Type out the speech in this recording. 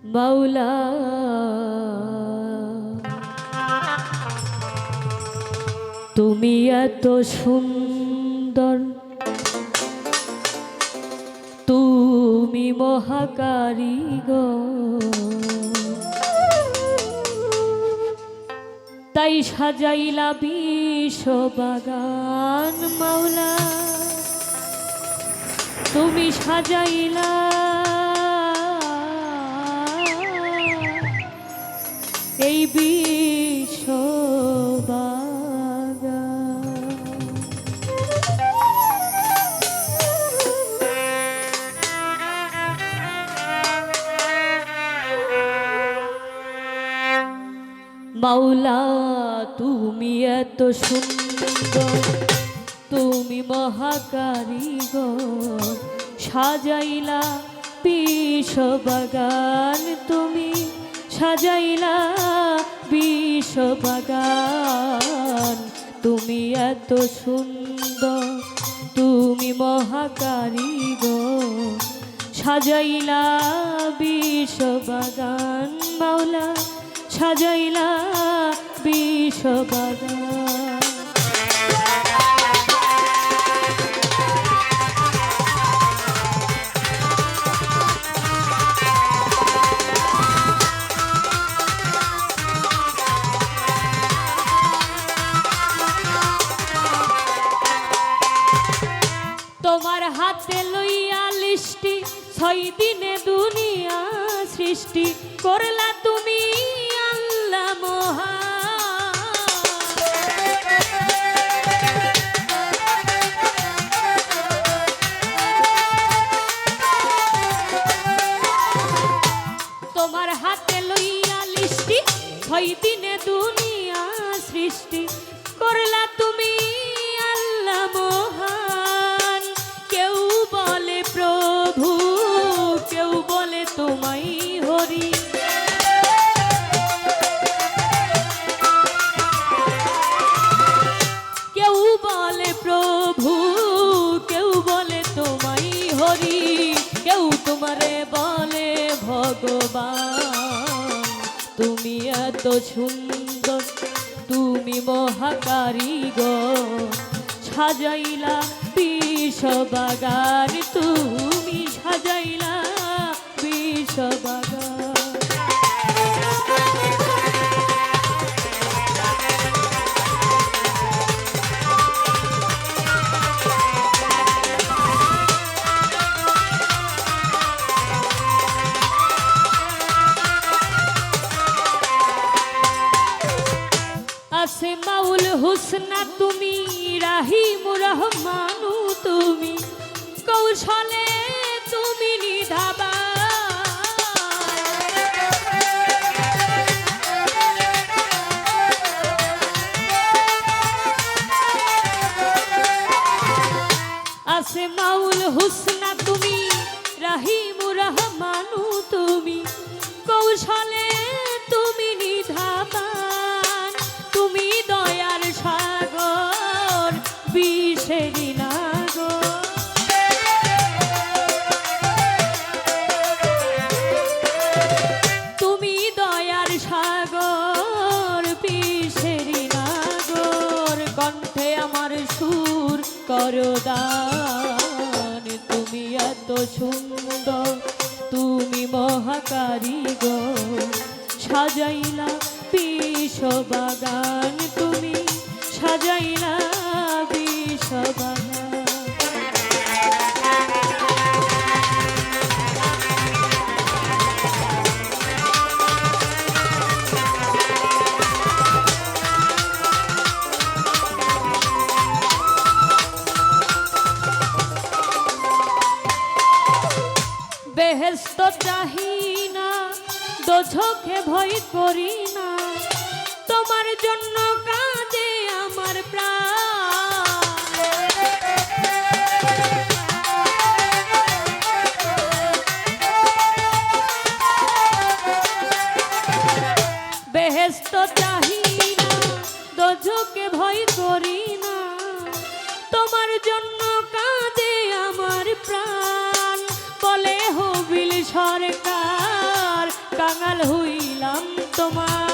মাওলা তুমি এত সুন্দর, তুমি মহাকারিগর, তাই সাজাইলা বিশ্ববাগান। মাওলা তুমি সাজাইলা এই বিশ্ববাগান। মাওলা তুমি এত সুন্দর, তুমি মহাকারিগর, সাজাইলা বিশ্ববাগান। তুমি সাজাইলা বিশ্ববাগান। তুমি এত সুন্দর, তুমি মহাকারিগর, সাজাইলা বিশ্ববাগান। মাওলা সাজাইলা বিশ্ববাগান। তোমার হাতে লইয়া লিষ্টি, 6 দিনে দুনিয়া সৃষ্টি করলা তুমি আল্লাহ মহান। তোমার হাতে লইয়া লিষ্টি, 6 দিনে দুনিয়া সৃষ্টি করলা তুমি আল্লাহ মহান। কেউ বলে প্রভু, কেউ বলে তোমায় হরি, কেউ বলে প্রভু, কেউ বলে তোমায় হরি, কেউ তোমারে বলে ভগবান। তুমি এত সুন্দর, তুমি মহাকারিগর, সাজাইলা বিশ্ববাগান। তুমি সাজাইলা বিশ্ববাগান। আসমাউল হুসনা তুমি, রাহিম রহমানু তুমি, কৌশলে তুমি নিধাবান। আসমাউল হুসনা তুমি, রাহিম রহমানু তুমি, কৌশলে তুমি নিধাবান। তুমি দয়ার সাগর, বিষেরি নাগর, তুমি দয়ার সাগর, বিষেরি নাগর। কণ্ঠে আমার সুর করো দান। তুমি এত সুন্দর, তুমি মহাকারিগর, সাজাইলা বিশ্ববাগান। তুমি সাজাইলা বিশ্ববাগান। বেহেশত চাহি না, দোজখে ভয় করি না, তোমার জন্য কাঁদে আমার প্রাণ। বেহেশত চাহি না, দোজখে ভয় করি না, তোমার জন্য কাঁদে আমার প্রাণ। বলে হবিল সরকার কাঙাল হইলাম তোমার।